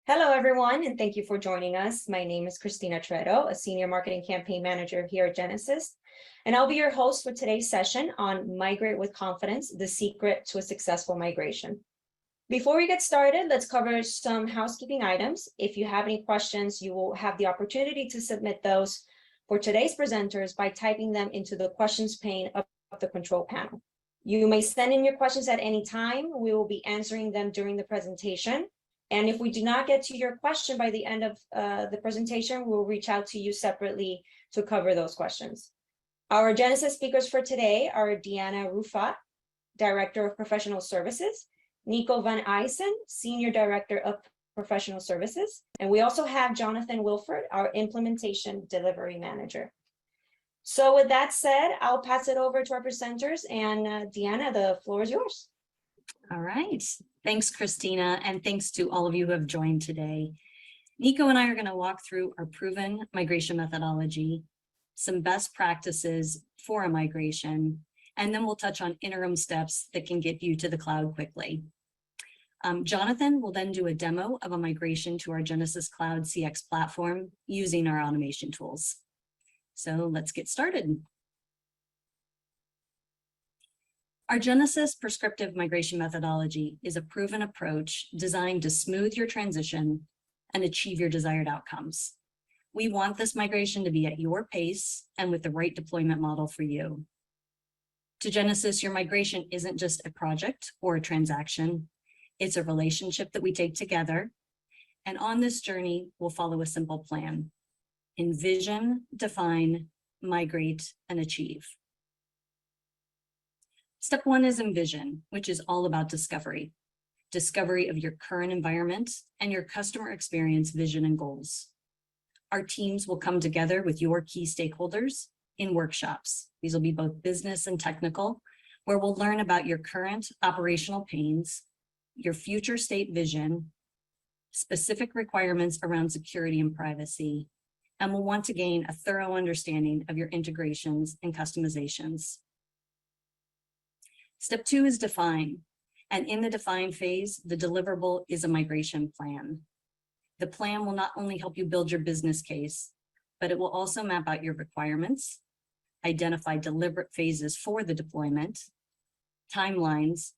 Hello, everyone, and thank you for joining us. My name is Christina Tredo, a Senior Marketing Campaign Manager here at Genesis, and I'll be your host for today's session on Migrate with Confidence, the secret to a successful migration. Before we get started, let's cover some housekeeping items. If you have any questions, you will have the opportunity to submit those for today's presenters by typing them into the questions pane of the control panel. You may send in your questions at any time. We will be answering them during the presentation. And if we do not get to your question by the end of the presentation, we'll reach out to you separately to cover those questions. Our Genesis speakers for today are Deanna Rufat, Director of Professional Services, Nico Van Eisen, Senior Director of Professional Services, and we also have Jonathan Wilford, our Implementation Delivery Manager. So with that said, I'll pass it over to our presenters, and Deanna, the floor is yours. All right. Thanks, Christina, and thanks to all of you who have joined today. Nico and I are going to walk through our proven migration methodology, some best practices for a migration, and then we'll touch on interim steps that can get you to the cloud quickly. Jonathan will then do a demo of a migration to our Genesis Cloud CX platform using our automation tools. So let's get started. Our Genesis prescriptive migration methodology is a proven approach designed to smooth your transition and achieve your desired outcomes. We want this migration to be at your pace and with the right deployment model for you. To Genesis, your migration isn't just a project or a transaction. It's a relationship that we take together. And on this journey, we'll follow a simple plan: envision, define, migrate, and achieve. Step one is envision, which is all about discovery of your current environment and your customer experience vision and goals. Our teams will come together with your key stakeholders in workshops. These will be both business and technical, where we'll learn about your current operational pains, your future state vision, specific requirements around security and privacy, and we'll want to gain a thorough understanding of your integrations and customizations. Step two is define. And in the define phase, the deliverable is a migration plan. The plan will not only help you build your business case, but it will also map out your requirements, identify deliberate phases for the deployment, timelines,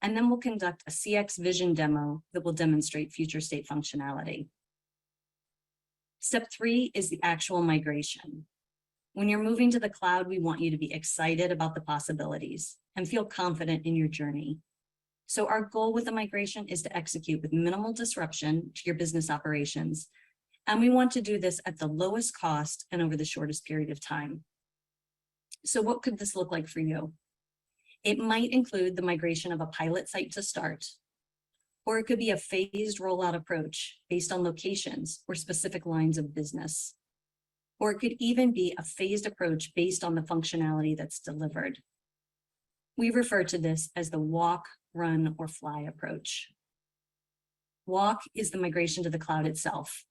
and then we'll conduct a CX vision demo that will demonstrate future state functionality. Step three is the actual migration. When you're moving to the cloud, we want you to be excited about the possibilities and feel confident in your journey. So our goal with the migration is to execute with minimal disruption to your business operations. And we want to do this at the lowest cost and over the shortest period of time. So what could this look like for you? It might include the migration of a pilot site to start, or it could be a phased rollout approach based on locations or specific lines of business. Or it could even be a phased approach based on the functionality that's delivered. We refer to this as the walk, run, or fly approach. Walk is the migration to the cloud itself,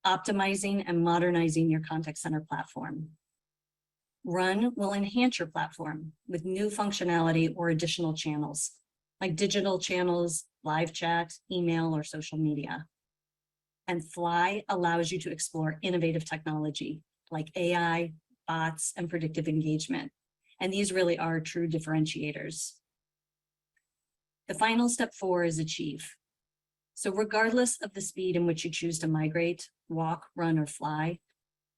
optimizing and modernizing your contact center platform. Run will enhance your platform with new functionality or additional channels, like digital channels, live chat, email, or social media. And fly allows you to explore innovative technology like AI, bots, and predictive engagement. And these really are true differentiators. The final step 4 is achieve. So regardless of the speed in which you choose to migrate, walk, run, or fly,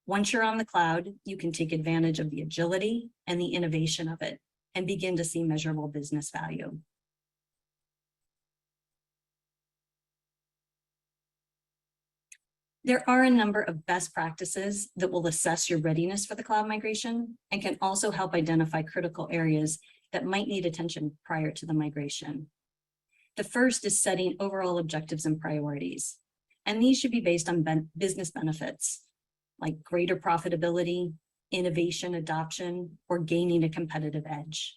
once you're on the cloud, you can take advantage of the agility and the innovation of it and begin to see measurable business value. There are a number of best practices that will assess your readiness for the cloud migration and can also help identify critical areas that might need attention prior to the migration. The first is setting overall objectives and priorities, and these should be based on business benefits like greater profitability, innovation adoption, or gaining a competitive edge.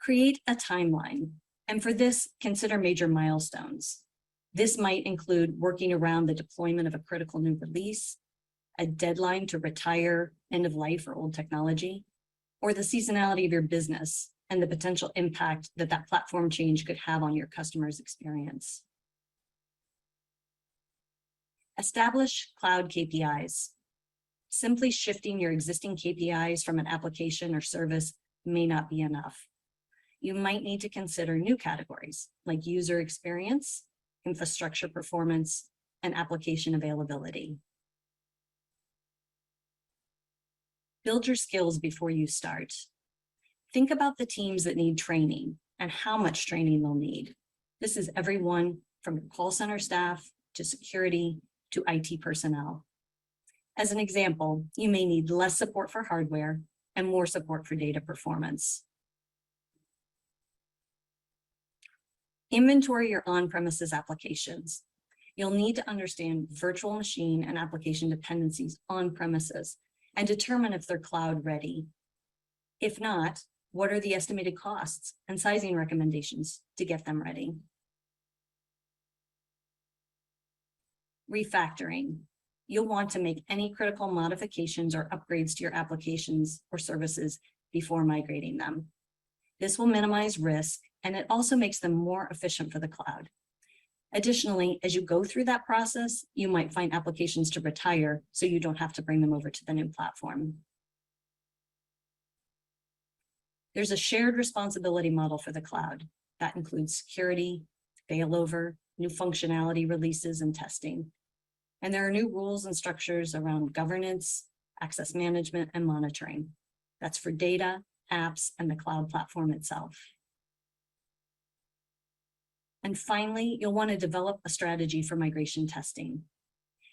Create a timeline, and for this, consider major milestones. This might include working around the deployment of a critical new release, a deadline to retire end of life or old technology, or the seasonality of your business and the potential impact that that platform change could have on your customer's experience. Establish cloud KPIs. Simply shifting your existing KPIs from an application or service may not be enough. You might need to consider new categories like user experience, infrastructure performance, and application availability. Build your skills before you start. Think about the teams that need training and how much training they'll need. This is everyone from call center staff to security to IT personnel. As an example, you may need less support for hardware and more support for data performance. Inventory your on-premises applications. You'll need to understand virtual machine and application dependencies on premises and determine if they're cloud ready. If not, what are the estimated costs and sizing recommendations to get them ready? Refactoring. You'll want to make any critical modifications or upgrades to your applications or services before migrating them. This will minimize risk, and it also makes them more efficient for the cloud. Additionally, as you go through that process, you might find applications to retire so you don't have to bring them over to the new platform. There's a shared responsibility model for the cloud. That includes security, failover, new functionality releases, and testing. And there are new rules and structures around governance, access management, and monitoring. That's for data, apps, and the cloud platform itself. And finally, you'll want to develop a strategy for migration testing.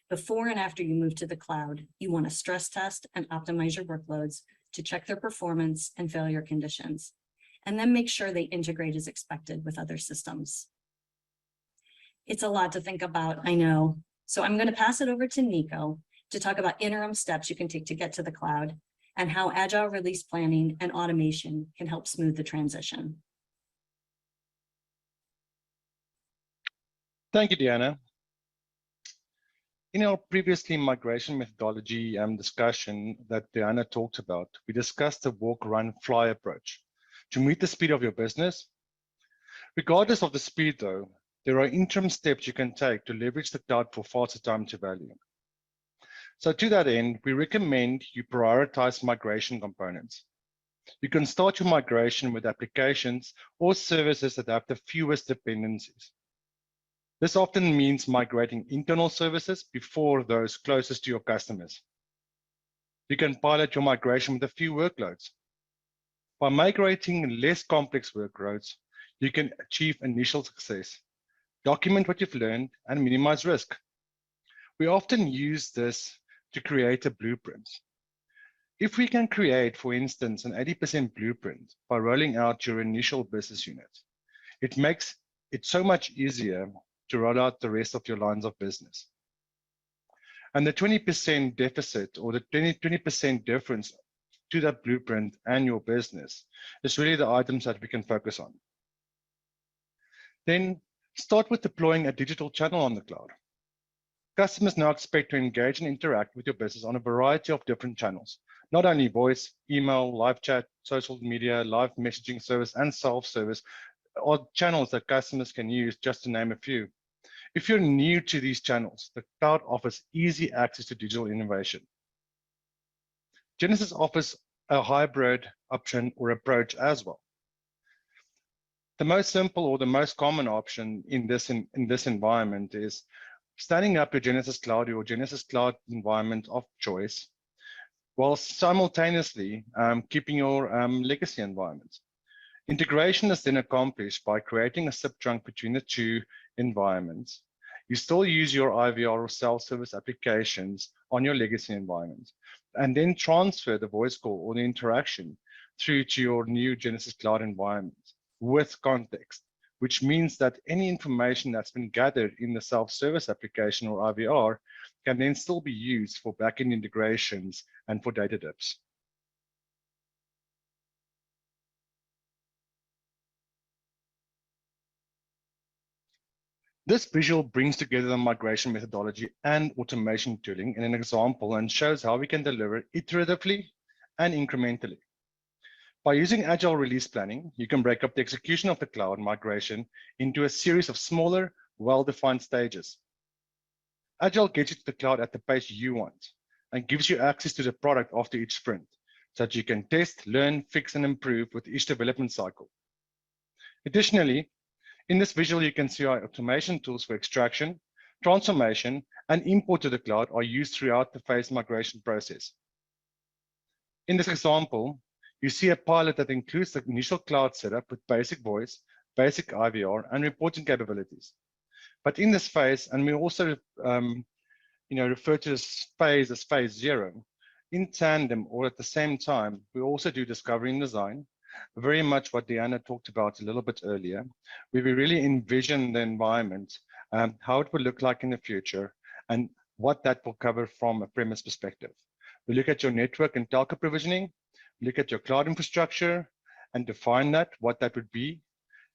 Before and after you move to the cloud, you want to stress test and optimize your workloads to check their performance and failure conditions, and then make sure they integrate as expected with other systems. It's a lot to think about, I know. So I'm going to pass it over to Nico to talk about interim steps you can take to get to the cloud and how agile release planning and automation can help smooth the transition. Thank you, Deanna. In our previously migration methodology discussion that Deanna talked about, we discussed the walk, run, fly approach to meet the speed of your business. Regardless of the speed though, there are interim steps you can take to leverage the cloud for faster time to value. So to that end, we recommend you prioritize migration components. You can start your migration with applications or services that have the fewest dependencies. This often means migrating internal services before those closest to your customers. You can pilot your migration with a few workloads. By migrating less complex workloads, you can achieve initial success, document what you've learned, and minimize risk. We often use this to create a blueprint. If we can create, for instance, an 80% blueprint by rolling out your initial business unit, it makes it so much easier to roll out the rest of your lines of business. And the 20% deficit or the 20% difference to that blueprint and your business is really the items that we can focus on. Then start with deploying a digital channel on the cloud. Customers now expect to engage and interact with your business on a variety of different channels, not only voice, email, live chat, social media, live messaging service, and self-service are channels that customers can use, just to name a few. If you're new to these channels, the cloud offers easy access to digital innovation. Genesys offers a hybrid option or approach as well. The most simple or the most common option in this environment is standing up your Genesys Cloud or Genesys Cloud environment of choice, while simultaneously keeping your legacy environment. Integration is then accomplished by creating a subtrunk between the two environments. You still use your IVR or self-service applications on your legacy environment, and then transfer the voice call or the interaction through to your new Genesys Cloud environment with context, which means that any information that's been gathered in the self-service application or IVR can then still be used for backend integrations and for data dips. This visual brings together the migration methodology and automation tooling in an example and shows how we can deliver iteratively and incrementally. By using agile release planning, you can break up the execution of the cloud migration into a series of smaller, well-defined stages. Agile gets you to the cloud at the pace you want and gives you access to the product after each sprint so that you can test, learn, fix, and improve with each development cycle. Additionally, in this visual, you can see our automation tools for extraction, transformation, and import to the cloud are used throughout the phase migration process. In this example, you see a pilot that includes the initial cloud setup with basic voice, basic IVR, and reporting capabilities. But in this phase, and we also refer to this phase as phase 0, in tandem or at the same time, we also do discovery and design, very much what Deanna talked about a little bit earlier, where we really envision the environment, how it will look like in the future, and what that will cover from a premise perspective. We look at your network and telco provisioning, look at your cloud infrastructure, and define that, what that would be,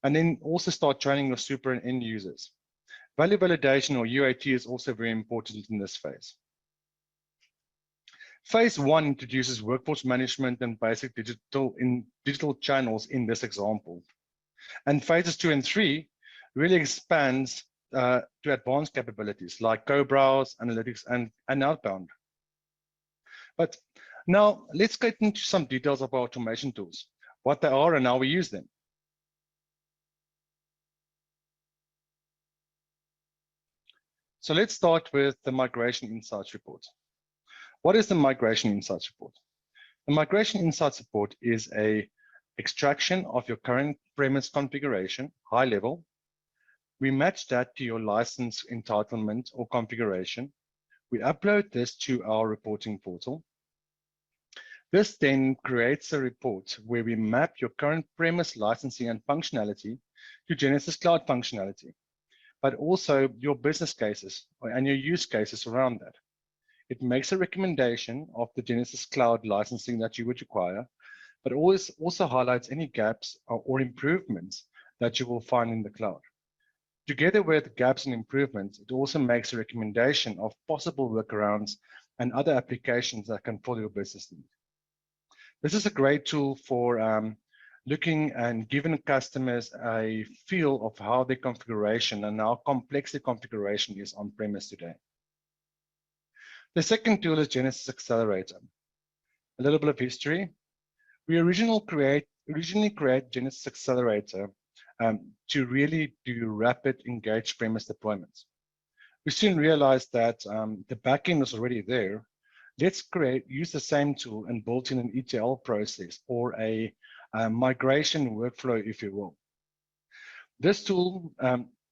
and then also start training your super and end users. Value validation or UAT is also very important in this phase. Phase 1 introduces workforce management and basic digital channels in this example. And phases 2 and 3 really expands to advanced capabilities like co-browse, analytics, and outbound. But now let's get into some details of our automation tools, what they are and how we use them. So let's start with the Migration Insights Report. What is the Migration Insights Report? The Migration Insights Report is an extraction of your current premise configuration, high level. We match that to your license entitlement or configuration. We upload this to our reporting portal. This then creates a report where we map your current premise licensing and functionality to Genesis Cloud functionality, but also your business cases and your use cases around that. It makes a recommendation of the Genesis Cloud licensing that you would require, but always also highlights any gaps or improvements that you will find in the cloud. Together with gaps and improvements, it also makes a recommendation of possible workarounds and other applications that can follow your business need. This is a great tool for looking and giving customers a feel of how their configuration and how complex the configuration is on-premise today. The second tool is Genesis Accelerator. A little bit of history. We originally create Genesis Accelerator to really do rapid engaged premise deployments. We soon realized that the backend was already there. Let's use the same tool and build in an ETL process or a migration workflow, if you will. This tool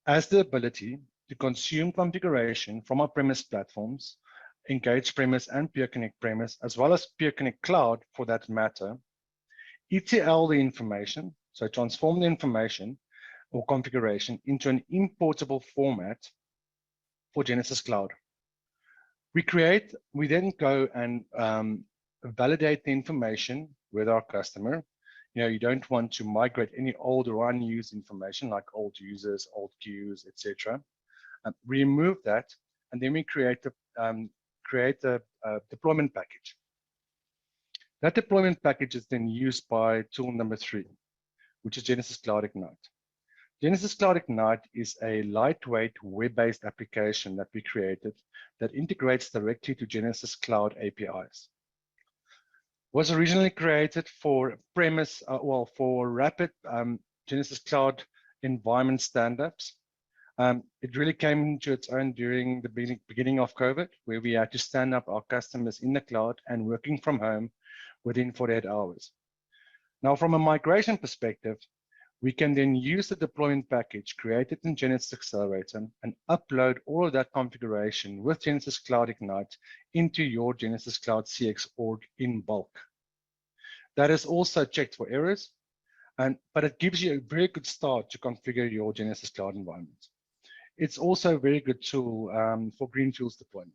has the ability to consume configuration from our premise platforms, Engage Premise and PureConnect Premise, as well as PureConnect Cloud for that matter, ETL the information, so transform the information or configuration into an importable format for Genesis Cloud. We then go and validate the information with our customer. You don't want to migrate any old or unused information like old users, old queues, etc. Remove that, and then we create a deployment package. That deployment package is then used by tool number 3, which is Genesis Cloud Ignite. Genesis Cloud Ignite is a lightweight web-based application that we created that integrates directly to Genesis Cloud APIs. Was originally created for for rapid Genesis Cloud environment stand-ups. It really came into its own during the beginning of COVID, where we had to stand up our customers in the cloud and working from home within 48 hours. Now, from a migration perspective, we can then use the deployment package created in Genesis Accelerator and upload all of that configuration with Genesis Cloud Ignite into your Genesis Cloud CX org in bulk. That is also checked for errors, but it gives you a very good start to configure your Genesis Cloud environment. It's also a very good tool for greenfields deployment.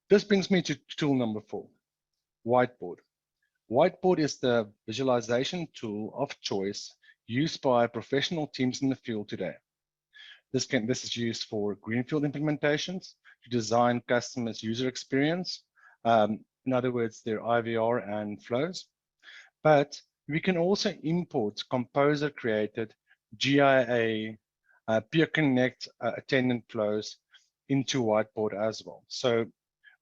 This brings me to tool number 4, Whiteboard. Whiteboard is the visualization tool of choice used by professional teams in the field today. This is used for greenfield implementations to design customers' user experience, in other words, their IVR and flows. But we can also import composer-created GIA, PureConnect attendant flows into whiteboard as well. So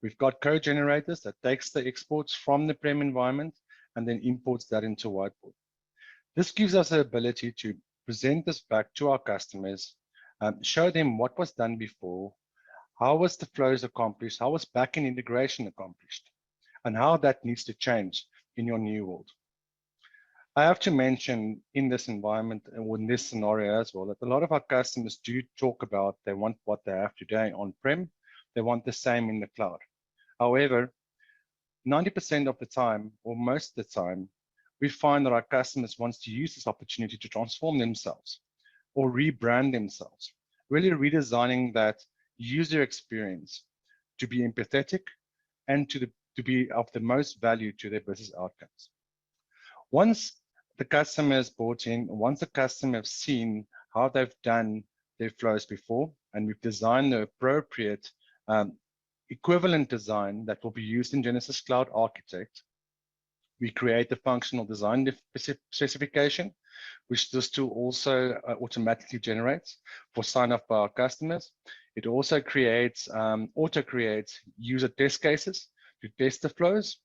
we've got code generators that takes the exports from the prem environment and then imports that into whiteboard. This gives us the ability to present this back to our customers, show them what was done before, how was the flows accomplished, how was backend integration accomplished, and how that needs to change in your new world. I have to mention in this environment and in this scenario as well, that a lot of our customers do talk about they want what they have today on-prem, they want the same in the cloud. However, 90% of the time, or most of the time, we find that our customers want to use this opportunity to transform themselves or rebrand themselves, really redesigning that user experience to be empathetic and to be of the most value to their business outcomes. Once the customer is bought in, once the customer has seen how they've done their flows before, and we've designed the appropriate equivalent design that will be used in Genesys Cloud Architect, we create the functional design specification, which this tool also automatically generates for sign-off by our customers. It also creates, auto-creates user test cases to test the flows.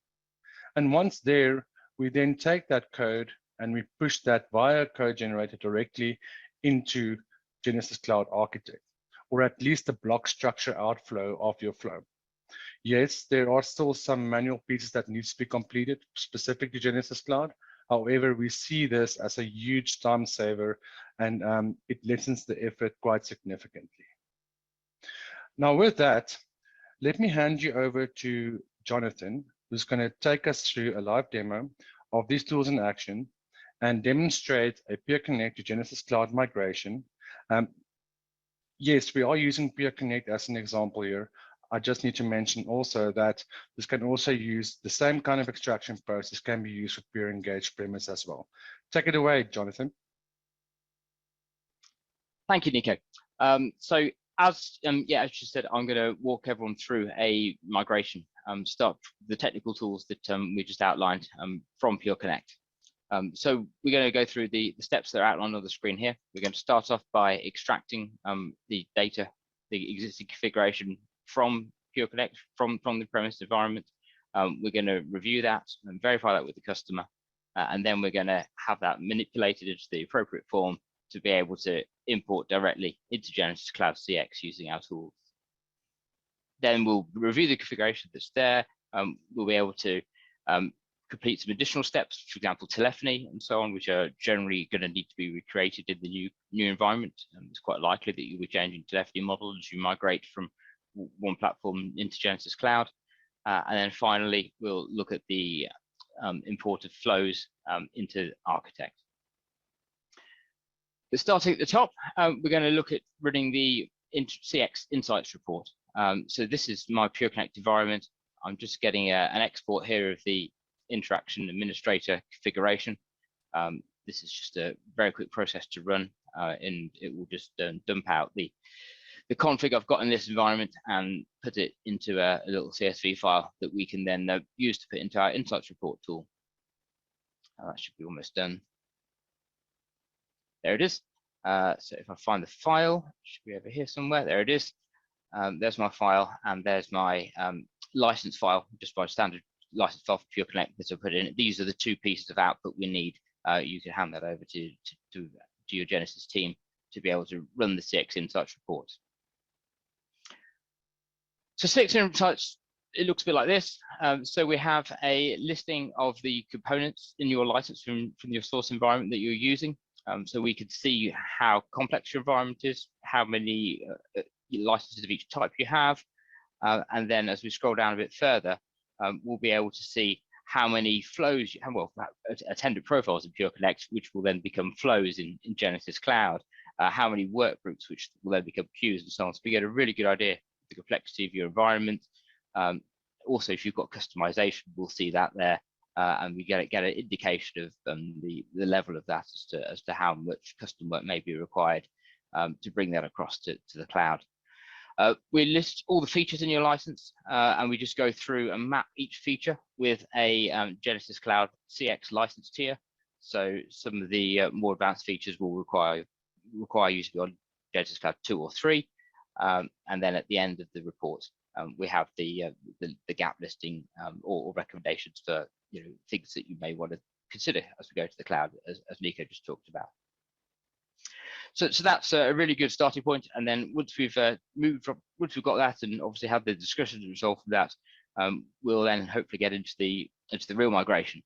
And once there, we then take that code and we push that via code generator directly into Genesys Cloud Architect, or at least the block structure outflow of your flow. Yes, there are still some manual pieces that needs to be completed specific to Genesys Cloud. However, we see this as a huge time saver, and it lessens the effort quite significantly. Now with that, let me hand you over to Jonathan, who's going to take us through a live demo of these tools in action and demonstrate a Peer Connect to Genesys Cloud migration. Yes, we are using Peer Connect as an example here. I just need to mention also that this can also use the same kind of extraction process can be used with Peer Engaged premise as well. Take it away, Jonathan. Thank you, Nico. So as you said, I'm going to walk everyone through a migration. Start with the technical tools that we just outlined from Pure Connect. So we're going to go through the steps that are outlined on the screen here. We're going to start off by extracting the data, the existing configuration from Pure Connect, from the premise environment. We're going to review that and verify that with the customer. And then we're going to have that manipulated into the appropriate form to be able to import directly into Genesys Cloud CX using our tools. Then we'll review the configuration that's there. We'll be able to complete some additional steps, for example, telephony and so on, which are generally going to need to be recreated in the new environment. It's quite likely that you'll be changing telephony model as you migrate from one platform into Genesys Cloud. And then finally, we'll look at the imported flows into Architect. But starting at the top, we're going to look at running the CX Insights report. So this is my Pure Connect environment. I'm just getting an export here of the interaction administrator configuration. This is just a very quick process to run, and it will just dump out the config I've got in this environment and put it into a little CSV file that we can then use to put into our Insights report tool. That should be almost done. There it is. So if I find the file, it should be over here somewhere. There it is. There's my file, and there's my license file, just by standard license file for Pure Connect that I put in. These are the two pieces of output we need. You can hand that over to your Genesys team to be able to run the CX Insights report. So CX Insights, it looks a bit like this. So we have a listing of the components in your license from your source environment that you're using. So we could see how complex your environment is, how many licenses of each type you have. And then as we scroll down a bit further, we'll be able to see how many flows you have, well, attendant profiles in Pure Connect, which will then become flows in Genesys Cloud, how many work groups, which will then become queues and so on. So we get a really good idea of the complexity of your environment. Also, if you've got customization, we'll see that there. And we get an indication of the level of that as to how much custom work may be required to bring that across to the cloud. We list all the features in your license, and we just go through and map each feature with a Genesys Cloud CX license tier. So some of the more advanced features will require you to be on Genesys Cloud 2 or 3. And then at the end of the report, we have the gap listing or recommendations for things that you may want to consider as we go to the cloud, as Nico just talked about. So that's a really good starting point. And then once we've got that and obviously have the discussion to resolve from that, we'll then hopefully get into the real migration.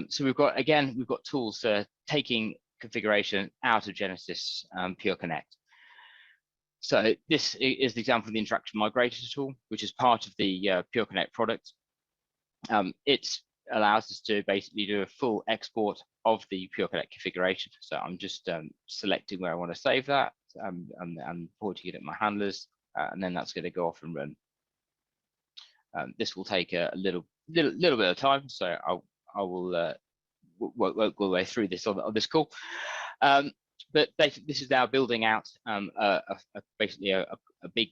So we've got tools taking configuration out of Genesis Pure Connect. So this is the example of the interaction migrator tool, which is part of the Pure Connect product. It allows us to basically do a full export of the Pure Connect configuration. So I'm just selecting where I want to save that. I'm porting it at my handlers, and then that's going to go off and run. This will take a little bit of time, so I will won't go away through this on this call. But basically, this is now building out basically a big,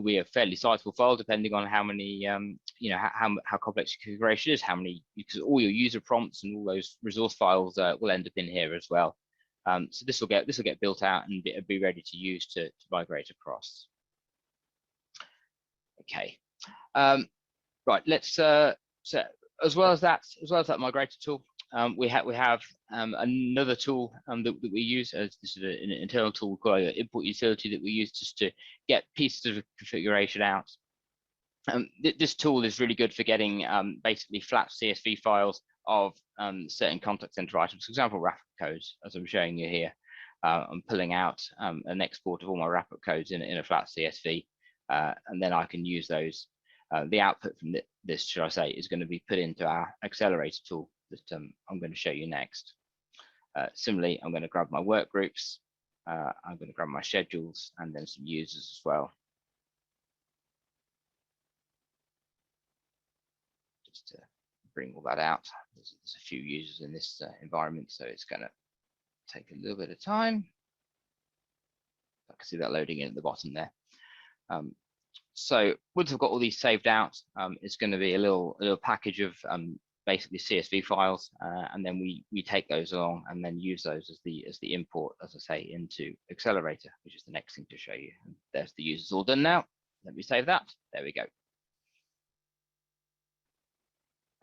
we have fairly sizable file, depending on how many, how complex your configuration is, how many, because all your user prompts and all those resource files will end up in here as well. So this will get built out and be ready to use to migrate across. Okay, right. Let's so as well as that migrator tool. We have another tool that we use. This is an internal tool called an import utility that we use just to get pieces of configuration out. This tool is really good for getting basically flat CSV files of certain contact center items. For example, wrap-up codes, as I'm showing you here. I'm pulling out an export of all my wrap-up codes in a flat CSV, and then I can use those. The output from this, should I say, is going to be put into our accelerator tool that I'm going to show you next. Similarly, I'm going to grab my work groups, I'm going to grab my schedules, and then some users as well. Just to bring all that out. There's a few users in this environment, so it's going to take a little bit of time. I can see that loading in at the bottom there. So once I've got all these saved out, it's going to be a little package of basically CSV files, and then we take those along and then use those as the import, as I say, into Accelerator, which is the next thing to show you. And there's the users all done now. Let me save that. There we go.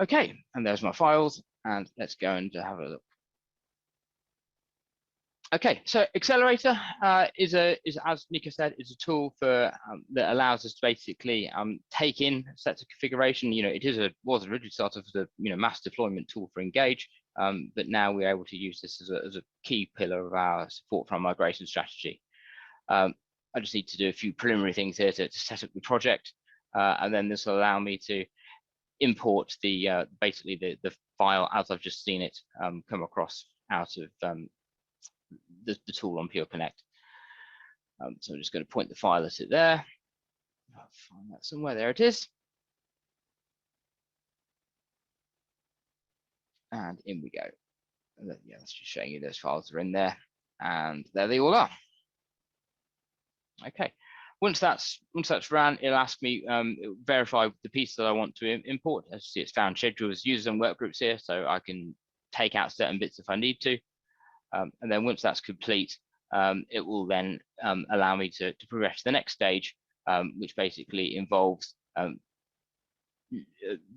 Okay, and there's my files, and let's go and have a look. Okay, so Accelerator is as Nico said, is a tool for that allows us to basically take in sets of configuration. It was originally started as a mass deployment tool for Engage, but now we're able to use this as a key pillar of our support for our migration strategy. I just need to do a few preliminary things here to set up the project, and then this will allow me to import the basically the file as I've just seen it come across out of the tool on Pure Connect. So I'm just going to point the file at it there. I'll find that somewhere. There it is. And in we go. Yeah, that's just showing you those files are in there, and there they all are. Okay. Once that's ran, it'll ask me, it'll verify the piece that I want to import. As you see, it's found schedules, users, and work groups here, so I can take out certain bits if I need to. And then once that's complete, it will then allow me to progress to the next stage, which basically involves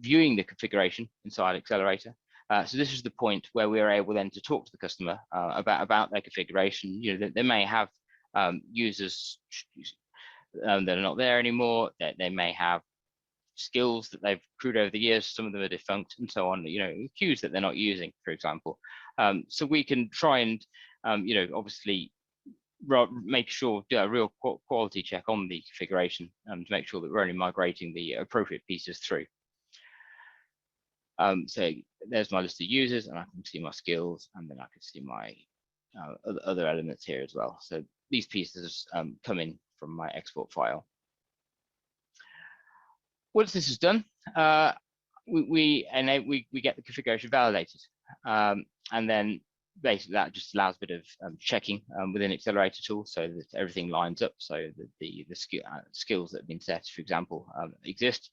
viewing the configuration inside Accelerator. So this is the point where we are able then to talk to the customer about their configuration. They may have users that are not there anymore. That they may have skills that they've accrued over the years. Some of them are defunct and so on. Queues that they're not using, for example. So we can try and obviously make sure, do a real quality check on the configuration to make sure that we're only migrating the appropriate pieces through. So there's my list of users, and I can see my skills, and then I can see my other elements here as well. So these pieces come in from my export file. Once this is done, we get the configuration validated, and then basically that just allows a bit of checking within Accelerator tool, so that everything lines up, so that the skills that have been set, for example, exist.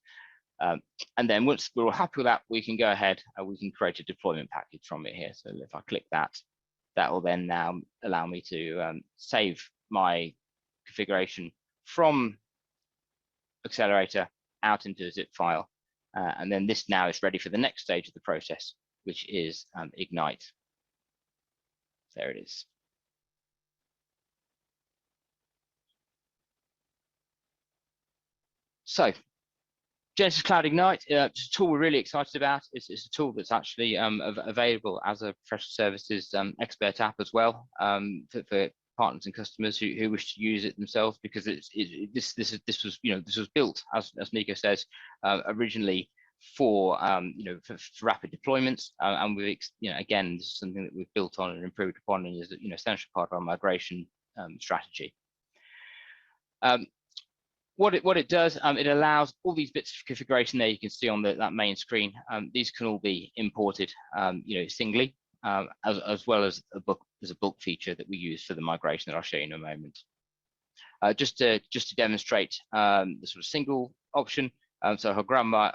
And then once we're all happy with that, we can go ahead and we can create a deployment package from it here. So if I click that, that will then now allow me to save my configuration from Accelerator out into a zip file. And then this now is ready for the next stage of the process, which is Ignite. There it is. So Genesis Cloud Ignite, it's a tool we're really excited about. It's a tool that's actually available as a professional services expert app as well for partners and customers who wish to use it themselves, because this was built, as Nico says, originally for for rapid deployments, and we've again, this is something that we've built on and improved upon, and is essential part of our migration strategy. What it does, it allows all these bits of configuration there you can see on that main screen. These can all be imported, singly, as well as a bulk feature that we use for the migration that I'll show you in a moment. Just to demonstrate the sort of single option. So if I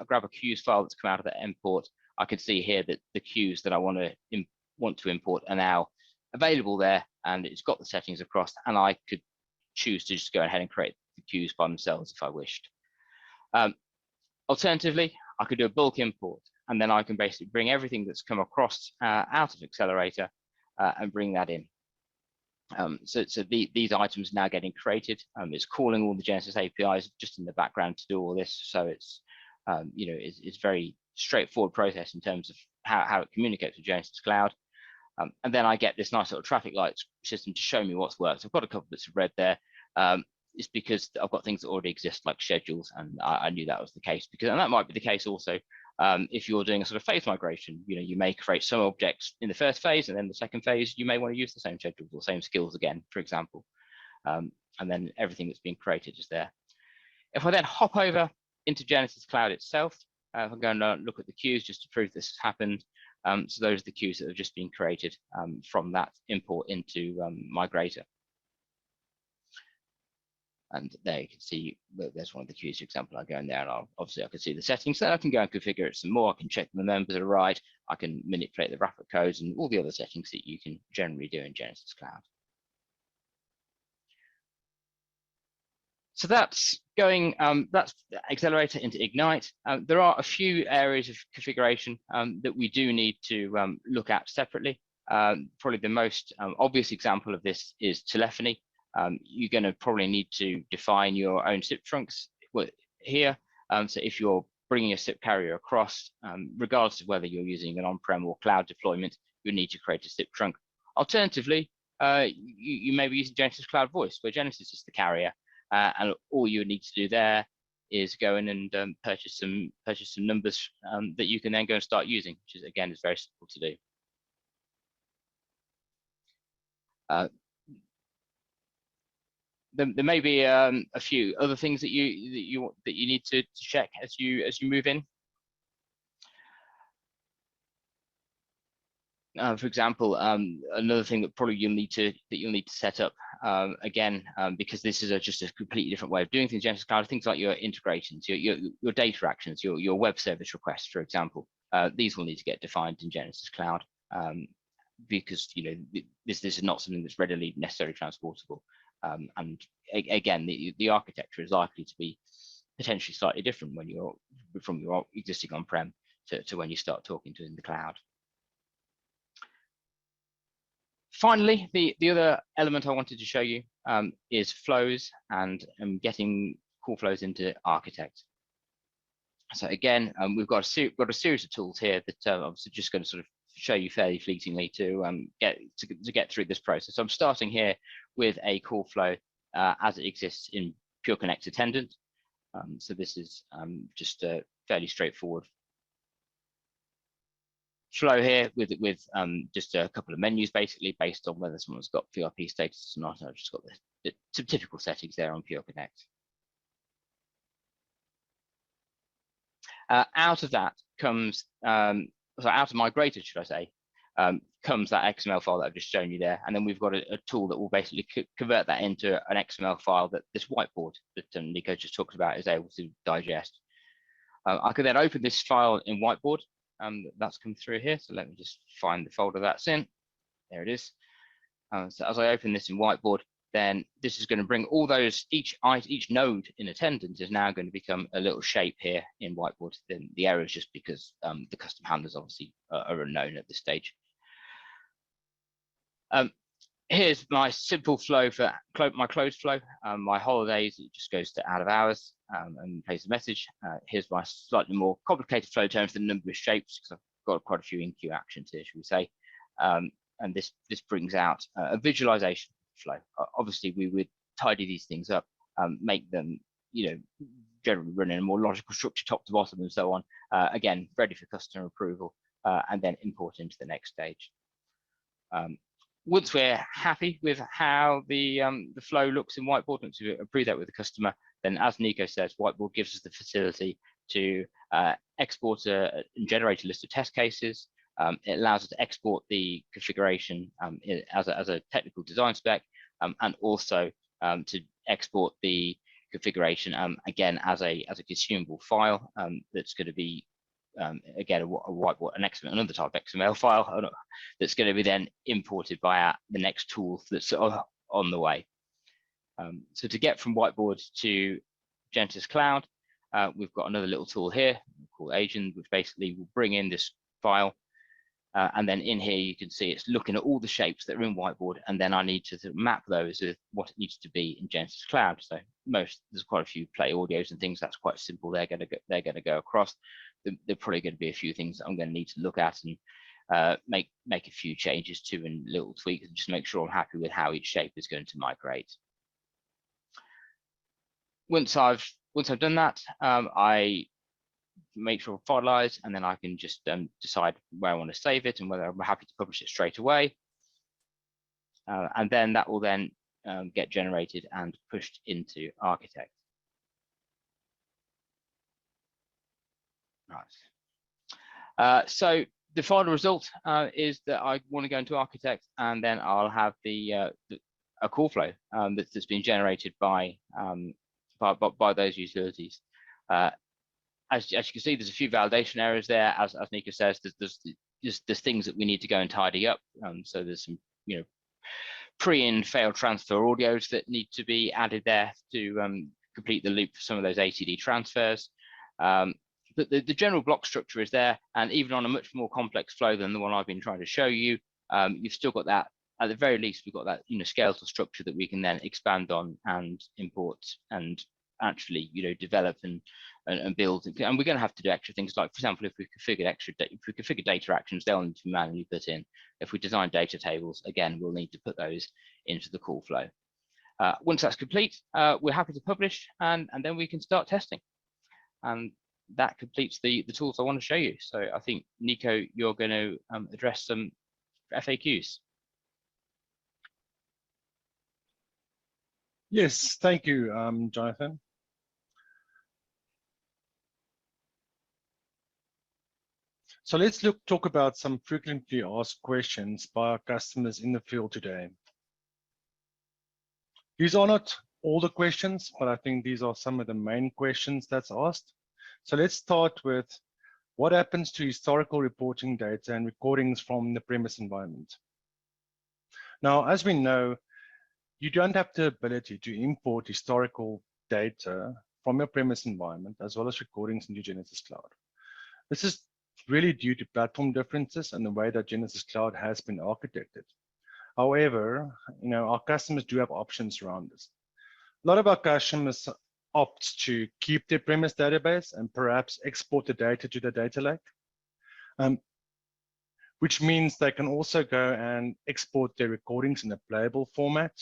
grab a queues file that's come out of the import, I can see here that the queues that I want to import are now available there, and it's got the settings across, and I could choose to just go ahead and create the queues by themselves if I wished. Alternatively, I could do a bulk import, and then I can basically bring everything that's come across out of Accelerator and bring that in. So these items are now getting created. It's calling all the Genesis APIs just in the background to do all this. So it's it's very straightforward process in terms of how it communicates with Genesis Cloud. And then I get this nice little traffic light system to show me what's worked. I've got a couple bits of red there. It's because I've got things that already exist, like schedules, and I knew that was the case, and that might be the case also if you're doing a sort of phase migration. You may create some objects in the first phase, and then the second phase you may want to use the same schedules or same skills again, for example, and then everything that's been created is there. If I then hop over into Genesis Cloud itself, I'm going to look at the queues just to prove this has happened. So those are the queues that have just been created from that import into Migrator. And there you can see there's one of the queues, for example. I go in there and obviously I can see the settings. Then I can go and configure it some more. I can check the members are right. I can manipulate the wrapper codes and all the other settings that you can generally do in Genesis Cloud. So that's going, that's Accelerator into Ignite. There are a few areas of configuration that we do need to look at separately. Probably the most obvious example of this is telephony. You're going to probably need to define your own SIP trunks here. So if you're bringing a SIP carrier across, regardless of whether you're using an on-prem or cloud deployment, you need to create a SIP trunk. Alternatively, you may be using Genesis Cloud Voice, where Genesis is the carrier, and all you need to do there is go in and purchase some numbers that you can then go and start using, which is again is very simple to do. There may be a few other things that you need to check as you move in. For example, another thing that probably you'll need to set up again, because this is just a completely different way of doing things. Genesis Cloud, things like your integrations, your data actions, your web service requests, for example. These will need to get defined in Genesis Cloud because this is not something that's readily necessarily transportable. And again, the architecture is likely to be potentially slightly different when you're from your existing on-prem to when you start talking to in the cloud. Finally, the other element I wanted to show you is flows and getting call flows into Architect. So again, we've got a series of tools here that I'm just going to sort of show you fairly fleetingly to get through this process. So I'm starting here with a call flow as it exists in Pure Connect Attendant. So this is just a fairly straightforward flow here with just a couple of menus, basically based on whether someone's got VRP status or not. I've just got the typical settings there on Pure Connect. Out of that comes, out of Migrated, should I say, comes that XML file that I've just shown you there, and then we've got a tool that will basically convert that into an XML file that this whiteboard that Nico just talked about is able to digest. I could then open this file in whiteboard. That's come through here, so let me just find the folder that's in. There it is. So as I open this in whiteboard, then this is going to bring all those, each node in attendance is now going to become a little shape here in whiteboard. Then the error is just because the custom handlers obviously are unknown at this stage. Here's my simple flow for my closed flow. My holidays, it just goes to out of hours and plays a message. Here's my slightly more complicated flow terms for the number of shapes, because I've got quite a few in-queue actions here, should we say. And this brings out a visualization flow. Obviously, we would tidy these things up, make them, generally run in a more logical structure, top to bottom, and so on. Again, ready for customer approval, and then import into the next stage. Once we're happy with how the flow looks in whiteboard, once we approve that with the customer, then as Nico says, whiteboard gives us the facility to export and generate a list of test cases. It allows us to export the configuration as a technical design spec, and also to export the configuration again as a consumable file that's going to be again a whiteboard, another type of XML file that's going to be then imported by the next tool that's on the way. So to get from whiteboard to Genesys Cloud, we've got another little tool here called Agent, which basically will bring in this file. And then in here, you can see it's looking at all the shapes that are in whiteboard, and then I need to map those with what it needs to be in Genesys Cloud. So there's quite a few play audios and things. That's quite simple. They're going to go across. There probably going to be a few things that I'm going to need to look at and make a few changes to and little tweaks, and just make sure I'm happy with how each shape is going to migrate. Once I've done that, I make sure I finalize, and then I can just decide where I want to save it and whether I'm happy to publish it straight away. And then that will then get generated and pushed into Architect. Right. So the final result is that I want to go into Architect, and then I'll have a call flow that's been generated by those utilities. As you can see, there's a few validation errors there. As Nico says, there's things that we need to go and tidy up. So there's some pre and failed transfer audios that need to be added there to complete the loop for some of those ATD transfers. But the general block structure is there, and even on a much more complex flow than the one I've been trying to show you, you've still got that. At the very least, we've got that skeletal structure that we can then expand on and import and actually develop and build. And we're going to have to do extra things, like, for example, if we configure data actions, they'll need to be manually put in. If we design data tables, again, we'll need to put those into the call flow. Once that's complete, we're happy to publish, and then we can start testing. And that completes the tools I want to show you. So I think, Nico, you're going to address some FAQs. Yes, thank you, Jonathan. So let's talk about some frequently asked questions by our customers in the field today. These are not all the questions, but I think these are some of the main questions that's asked. So let's start with, what happens to historical reporting data and recordings from the premise environment? Now, as we know, you don't have the ability to import historical data from your premise environment as well as recordings into Genesys Cloud. This is really due to platform differences and the way that Genesys Cloud has been architected. However, our customers do have options around this. A lot of our customers opt to keep their premise database and perhaps export the data to the data lake, which means they can also go and export their recordings in a playable format.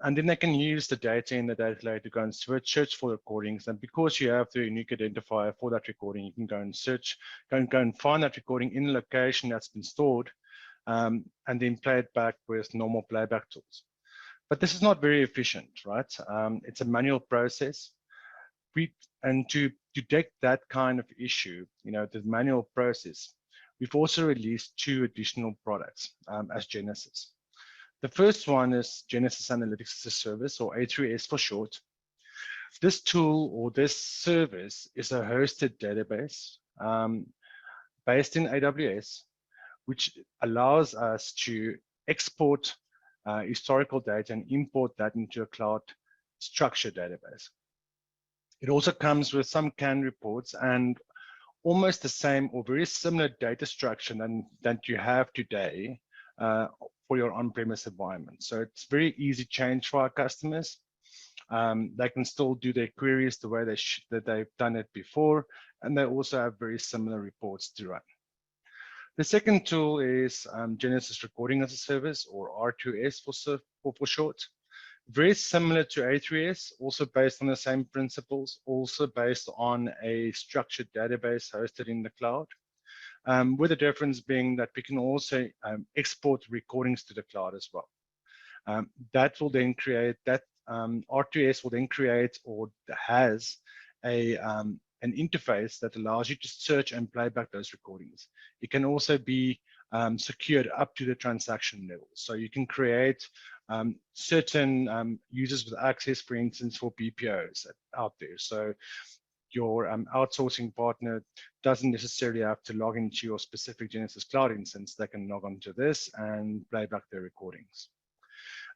And then they can use the data in the data lake to go and search for recordings. And because you have the unique identifier for that recording, you can go and search, go and find that recording in the location that's been stored, and then play it back with normal playback tools. But this is not very efficient, right? It's a manual process. And to detect that kind of issue, the manual process, we've also released 2 additional products as Genesys. The first one is Genesys Analytics as a Service, or A3S for short. This tool or this service is a hosted database based in AWS, which allows us to export historical data and import that into a cloud structured database. It also comes with some canned reports and almost the same or very similar data structure that you have today for your on-premise environment. So it's very easy change for our customers. They can still do their queries the way that they've done it before, and they also have very similar reports to run. The second tool is Genesis Recording as a Service, or R2S for short. Very similar to A3S, also based on the same principles, also based on a structured database hosted in the cloud, with the difference being that we can also export recordings to the cloud as well. That will then create, R2S will then create or has an interface that allows you to search and play back those recordings. It can also be secured up to the transaction level. So you can create certain users with access, for instance, for BPOs out there. So your outsourcing partner doesn't necessarily have to log into your specific Genesis Cloud instance. They can log onto this and play back their recordings.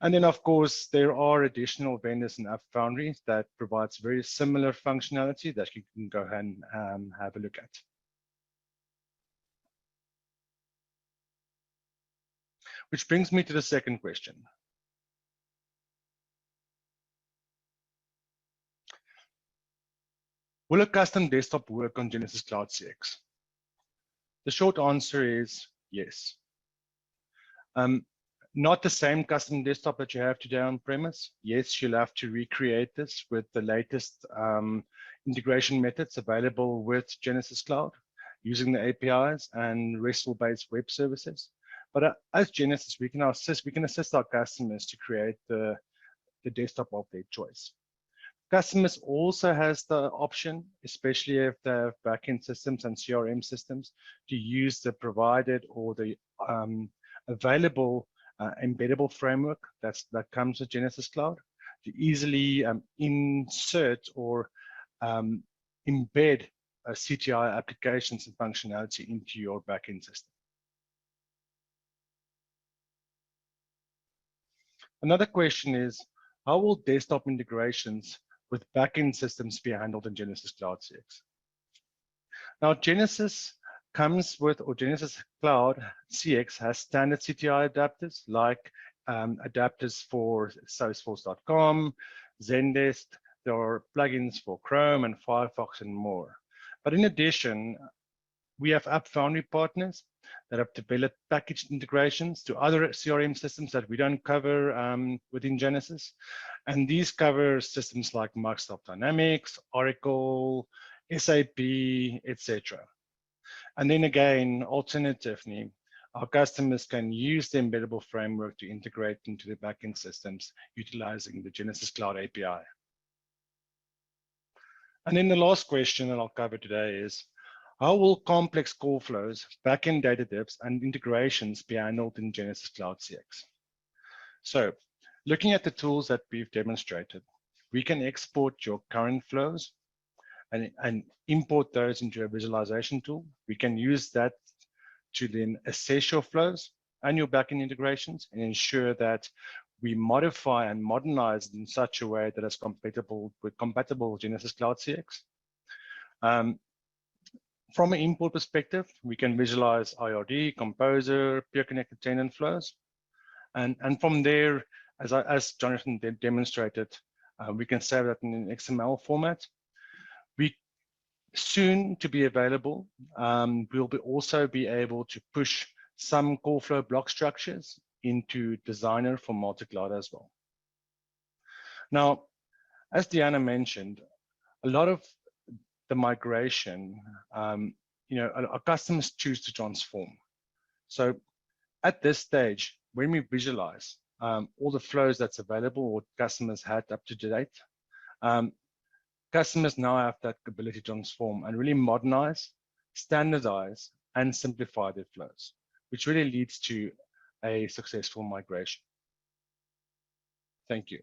And then, of course, there are additional vendors and App Foundry that provides very similar functionality that you can go ahead and have a look at. Which brings me to the second question. Will a custom desktop work on Genesis Cloud CX? The short answer is yes. Not the same custom desktop that you have today on premise. Yes, you'll have to recreate this with the latest integration methods available with Genesis Cloud using the APIs and RESTful-based web services. But as Genesis, we can assist our customers to create the desktop of their choice. Customers also has the option, especially if they have backend systems and CRM systems, to use the provided or the available embeddable framework that comes with Genesis Cloud to easily insert or embed CTI applications and functionality into your backend system. Another question is, how will desktop integrations with backend systems be handled in Genesis Cloud CX? Now, Genesis comes with, or Genesis Cloud CX has standard CTI adapters like adapters for Salesforce.com, Zendesk. There are plugins for Chrome and Firefox and more. But in addition, we have App Foundry partners that have developed packaged integrations to other CRM systems that we don't cover within Genesis. And these cover systems like Microsoft Dynamics, Oracle, SAP, etc. And then again, alternatively, our customers can use the embeddable framework to integrate into the backend systems utilizing the Genesis Cloud API. And then the last question that I'll cover today is, how will complex call flows, backend data depths, and integrations be handled in Genesis Cloud CX? So, looking at the tools that we've demonstrated, we can export your current flows and import those into a visualization tool. We can use that to then assess your flows and your backend integrations and ensure that we modify and modernize it in such a way that is compatible with Genesis Cloud CX. From an import perspective, we can visualize IRD, Composer, peer connected tenant flows. And from there, as Jonathan demonstrated, we can save that in an XML format. We soon to be available, we'll also be able to push some call flow block structures into Designer for multi-cloud as well. Now, as Deanna mentioned, a lot of the migration, our customers choose to transform. So at this stage, when we visualize all the flows that's available or customers had up to date, customers now have that ability to transform and really modernize, standardize, and simplify their flows, which really leads to a successful migration. Thank you.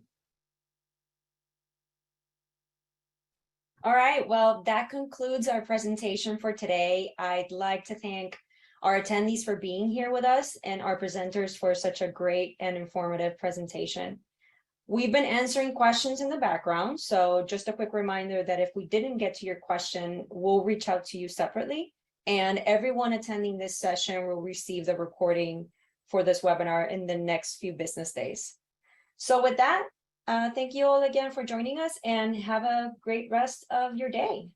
All right, well, that concludes our presentation for today. I'd like to thank our attendees for being here with us, and our presenters for such a great and informative presentation. We've been answering questions in the background, so just a quick reminder that if we didn't get to your question, we'll reach out to you separately, and everyone attending this session will receive the recording for this webinar in the next few business days. So with that, thank you all again for joining us, and have a great rest of your day.